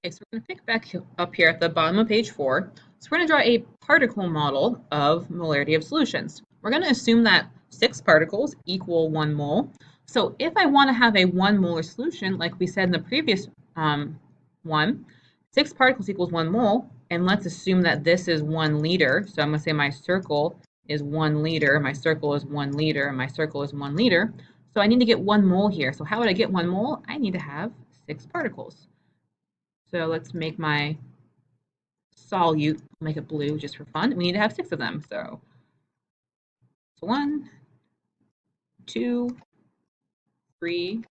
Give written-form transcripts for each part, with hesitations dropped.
Okay, so we're going to pick back up here at the bottom of page 4. So we're going to draw a particle model of molarity of solutions. We're going to assume that 6 particles equal 1 mole. So if I want to have a 1 molar solution, like we said in the previous one, 6 particles equals 1 mole, and let's assume that this is 1 liter. So I'm going to say my circle is 1 liter, my circle is 1 liter, and my circle is 1 liter. So I need to get 1 mole here. So how would I get 1 mole? I need to have 6 particles. So let's make my solute, make it blue just for fun. We need to have 6 of them. So 1, 2, 3,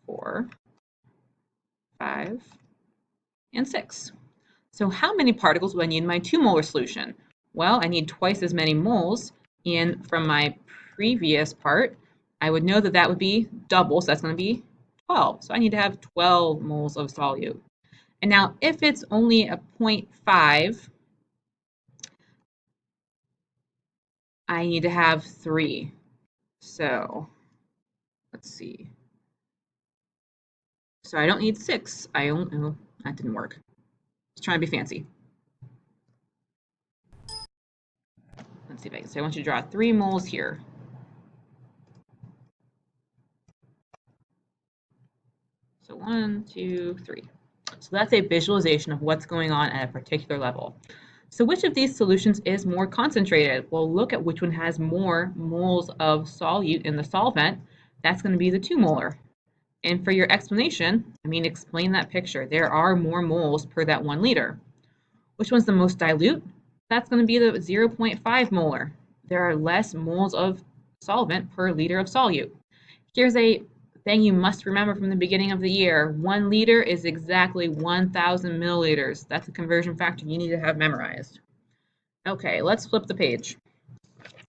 4, 5, and 6. So how many particles do I need in my 2 molar solution? Well, I need twice as many moles. And from my previous part, I would know that that would be double, so that's going to be 12. So I need to have 12 moles of solute. And now if it's only a 0.5, I need to have 3. So let's see. So I don't need 6. I only, oh, that didn't work. Just trying to be fancy. Let's see if I can. So I want you to draw 3 moles here. So 1, 2, 3. So that's a visualization of what's going on at a particular level. So which of these solutions is more concentrated? Well, look at which one has more moles of solute in the solvent. That's going to be the 2 molar. And for your explanation, explain that picture. There are more moles per that 1 liter. Which one's the most dilute? That's going to be the 0.5 molar. There are less moles of solvent per liter of solute. Here's a thing you must remember from the beginning of the year. 1 liter is exactly 1,000 milliliters. That's a conversion factor you need to have memorized. Okay, let's flip the page.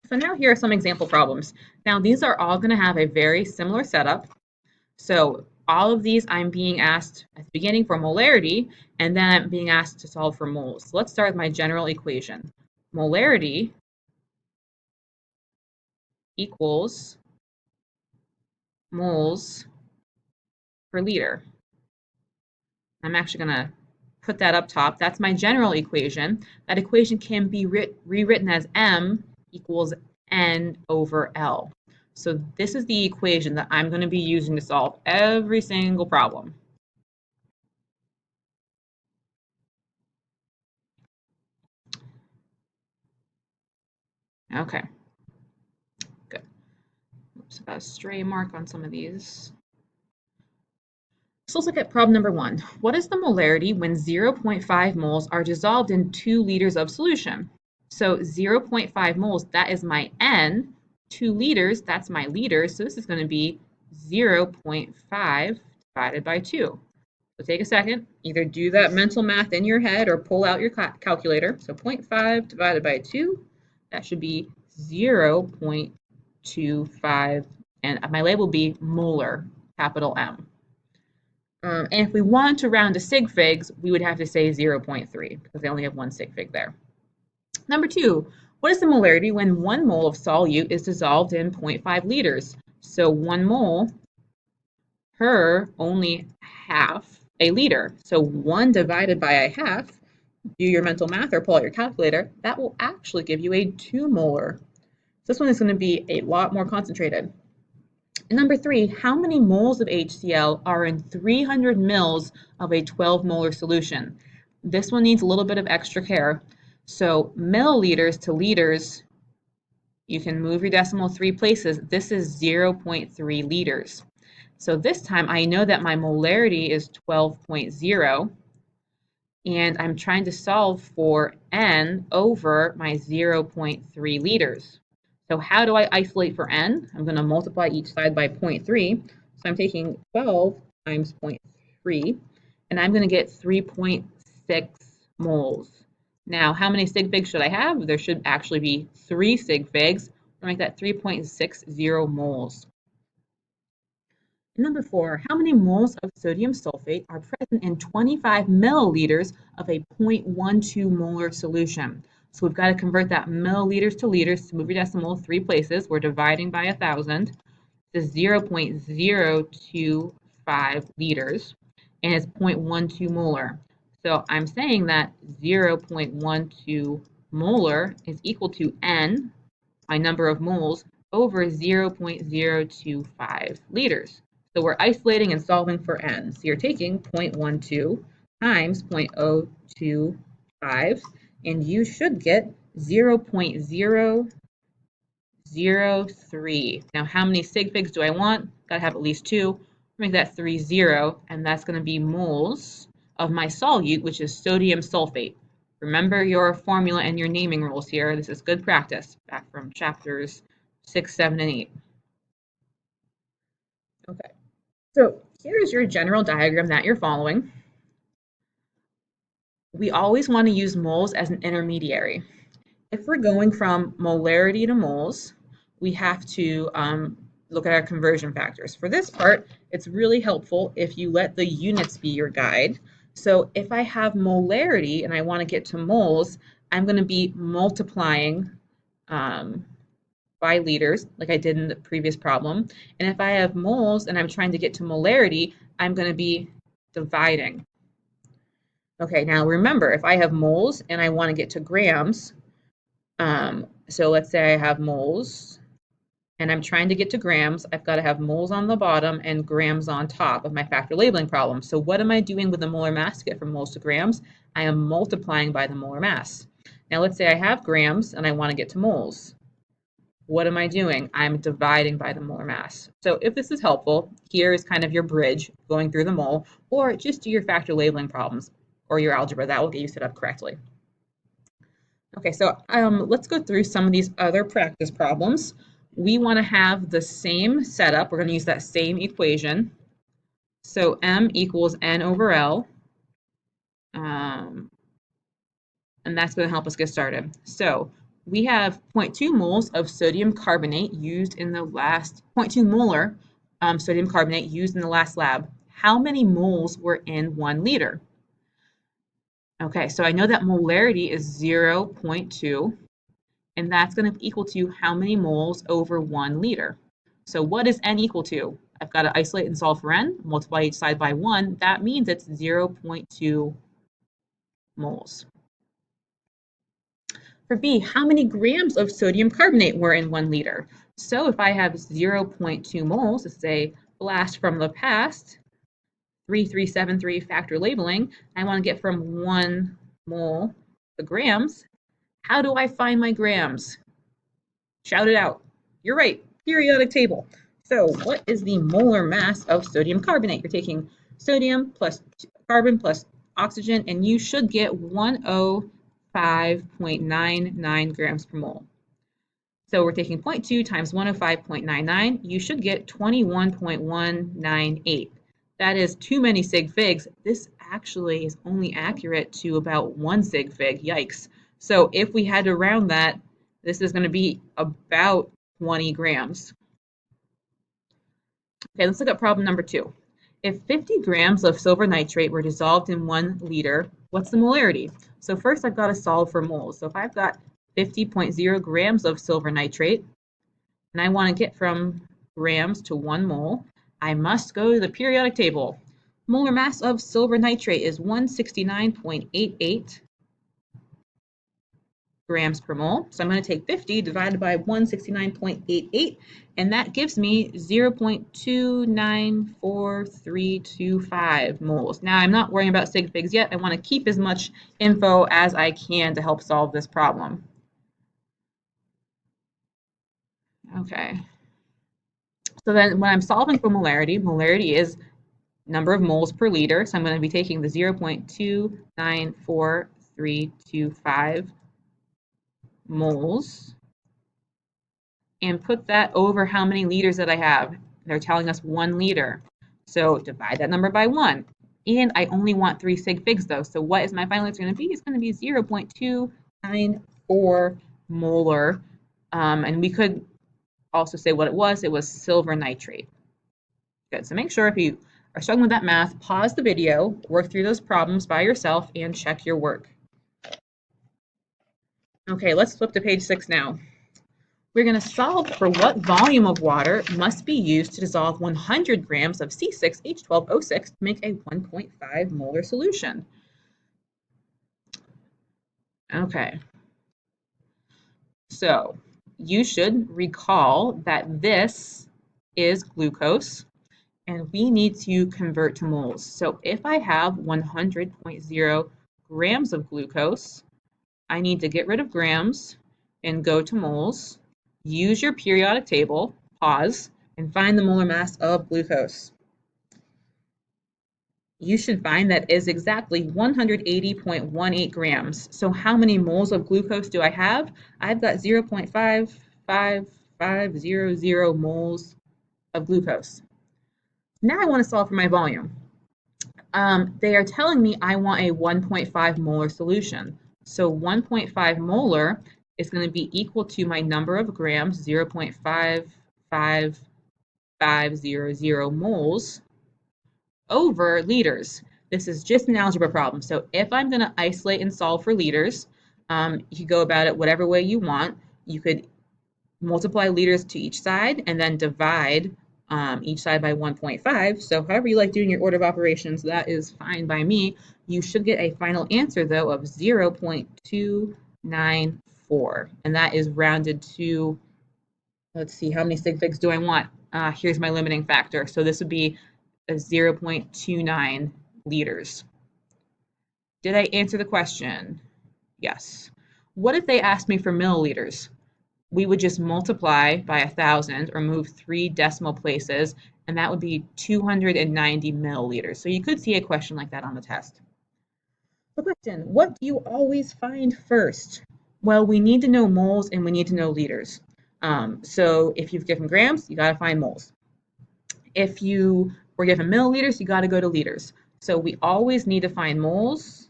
So now here are some example problems. Now these are all going to have a very similar setup. So all of these I'm being asked at the beginning for molarity, and then I'm being asked to solve for moles. So let's start with my general equation. Molarity equals moles per liter. I'm actually going to put that up top. That's my general equation. That equation can be rewritten as M equals N over L. So this is the equation that I'm going to be using to solve every single problem. Okay, good. Oops, got a stray mark on some of these. So let's look at problem number 1. What is the molarity when 0.5 moles are dissolved in 2 liters of solution? So 0.5 moles, that is my N. 2 liters, that's my liters. So this is going to be 0.5 divided by 2. So take a second, either do that mental math in your head or pull out your calculator. So 0.5 divided by 2, that should be 0.25, and my label will be molar, capital M. And if we wanted to round to sig figs, we would have to say 0.3 because they only have 1 sig fig there. Number 2, what is the molarity when 1 mole of solute is dissolved in 0.5 liters? So 1 mole per only half a liter. So 1 divided by a half, do your mental math or pull out your calculator, that will actually give you a 2 molar. So this one is going to be a lot more concentrated. And number 3, how many moles of HCl are in 300 mils of a 12 molar solution? This one needs a little bit of extra care. So milliliters to liters, you can move your decimal 3 places. This is 0.3 liters. So this time I know that my molarity is 12.0, and I'm trying to solve for N over my 0.3 liters. So how do I isolate for N? I'm going to multiply each side by 0.3. So I'm taking 12 times 0.3, and I'm going to get 3.6 moles. Now, how many sig figs should I have? There should actually be 3 sig figs. I'll make that 3.60 moles. Number 4, how many moles of sodium sulfate are present in 25 milliliters of a 0.12 molar solution? So we've got to convert that milliliters to liters to move your decimal 3 places. We're dividing by 1,000. This is 0.025 liters. and it's 0.12 molar. So I'm saying that 0.12 molar is equal to N, my number of moles, over 0.025 liters. So we're isolating and solving for N. So you're taking 0.12 times 0.025, and you should get 0.003. Now, how many sig figs do I want? Gotta have at least two. Make that 30, and that's gonna be moles of my solute, which is sodium sulfate. Remember your formula and your naming rules here. This is good practice back from chapters 6, 7, and 8. Okay, so here's your general diagram that you're following. We always want to use moles as an intermediary. If we're going from molarity to moles, we have to look at our conversion factors. For this part, it's really helpful if you let the units be your guide. So if I have molarity and I want to get to moles, I'm going to be multiplying by liters, like I did in the previous problem. And if I have moles and I'm trying to get to molarity, I'm going to be dividing. Okay, now remember, if I have moles and I want to get to grams, so let's say I have moles and I'm trying to get to grams, I've got to have moles on the bottom and grams on top of my factor labeling problem. So what am I doing with the molar mass to get from moles to grams? I am multiplying by the molar mass. Now let's say I have grams and I want to get to moles. What am I doing? I'm dividing by the molar mass. So if this is helpful, here is kind of your bridge going through the mole, or just do your factor labeling problems or your algebra. That will get you set up correctly. Okay, so let's go through some of these other practice problems. We want to have the same setup. We're going to use that same equation. So M equals N over L. And that's going to help us get started. So we have 0.2 moles of sodium carbonate used in the last, 0.2 molar sodium carbonate used in the last lab. How many moles were in 1 liter? Okay, so I know that molarity is 0.2, and that's going to be equal to how many moles over 1 liter? So what is N equal to? I've got to isolate and solve for N, multiply each side by 1. That means it's 0.2 moles. For B, how many grams of sodium carbonate were in 1 liter? So if I have 0.2 moles, let's say blast from the past, 3373 factor labeling, I want to get from 1 mole the grams. How do I find my grams? Shout it out. You're right, periodic table. So what is the molar mass of sodium carbonate? You're taking sodium plus carbon plus oxygen, and you should get 105.99 grams per mole. So we're taking 0.2 times 105.99. You should get 21.198. That is too many sig figs. This actually is only accurate to about 1 sig fig. Yikes. So if we had to round that, this is going to be about 20 grams. Okay, let's look at problem number 2. If 50 grams of silver nitrate were dissolved in 1 liter, what's the molarity? So first I've got to solve for moles. So if I've got 50.0 grams of silver nitrate, and I want to get from grams to 1 mole, I must go to the periodic table. Molar mass of silver nitrate is 169.88 grams per mole. So I'm going to take 50 divided by 169.88, and that gives me 0.294325 moles. Now, I'm not worrying about sig figs yet. I want to keep as much info as I can to help solve this problem. Okay. So then when I'm solving for molarity, molarity is number of moles per liter. So I'm going to be taking the 0.294325 moles and put that over how many liters that I have. They're telling us 1 liter. So divide that number by 1. And I only want 3 sig figs though. So what is my final answer going to be? It's going to be 0.294 molar. And we could also say what it was. It was silver nitrate. Good. So make sure if you are struggling with that math, pause the video, work through those problems by yourself, and check your work. Okay, let's flip to page 6 now. We're going to solve for what volume of water must be used to dissolve 100 grams of C6H12O6 to make a 1.5 molar solution. Okay, so you should recall that this is glucose, and we need to convert to moles. So if I have 100.0 grams of glucose, I need to get rid of grams and go to moles. Use your periodic table, pause, and find the molar mass of glucose. You should find that is exactly 180.18 grams. So how many moles of glucose do I have? I've got 0.55500 moles of glucose. Now I want to solve for my volume. They are telling me I want a 1.5 molar solution. So 1.5 molar is going to be equal to my number of grams, 0.55500 moles, over liters. This is just an algebra problem. So if I'm going to isolate and solve for liters, you could go about it whatever way you want. You could multiply liters to each side and then divide each side by 1.5. So however you like doing your order of operations, that is fine by me. You should get a final answer, though, of 0.294. And that is rounded to, let's see, how many sig figs do I want? Here's my limiting factor. So this would be a 0.29 liters. Did I answer the question? Yes. What if they asked me for milliliters? We would just multiply by 1,000 or move 3 decimal places, and that would be 290 milliliters. So you could see a question like that on the test. The question, what do you always find first? Well, we need to know moles and we need to know liters. So if you've given grams, you got to find moles. If you were given milliliters, you got to go to liters. So we always need to find moles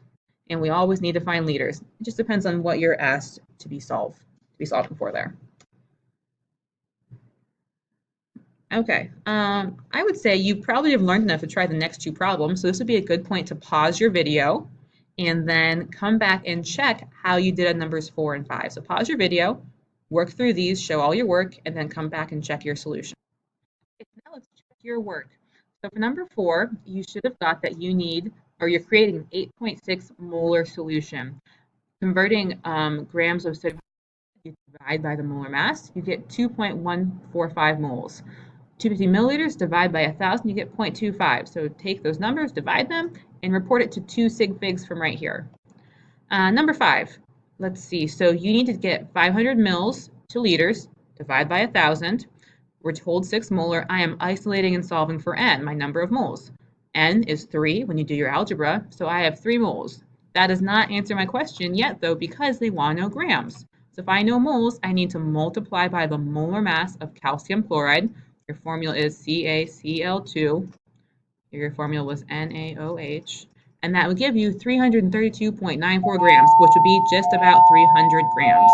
and we always need to find liters. It just depends on what you're asked to be solving for there. Okay, I would say you probably have learned enough to try the next 2 problems, so this would be a good point to pause your video and then come back and check how you did on numbers 4 and 5. So pause your video, work through these, show all your work, and then come back and check your solution. Okay, now let's check your work. So for number 4, you should have got that you need, or you're creating an 8.6 molar solution. Converting grams of sodium, you divide by the molar mass, you get 2.145 moles. 250 milliliters, divide by 1,000, you get 0.25. So take those numbers, divide them, and report it to 2 sig figs from right here. Number 5, let's see. So you need to get 500 mils to liters, divide by 1,000. We're told 6 molar. I am isolating and solving for n, my number of moles. N is 3 when you do your algebra, so I have 3 moles. That does not answer my question yet, though, because they want to know grams. So if I know moles, I need to multiply by the molar mass of calcium chloride. Your formula is CaCl2. Your formula was NaOH. And that would give you 332.94 grams, which would be just about 300 grams.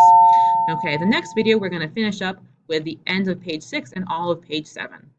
Okay, the next video we're going to finish up with the end of page 6 and all of page 7.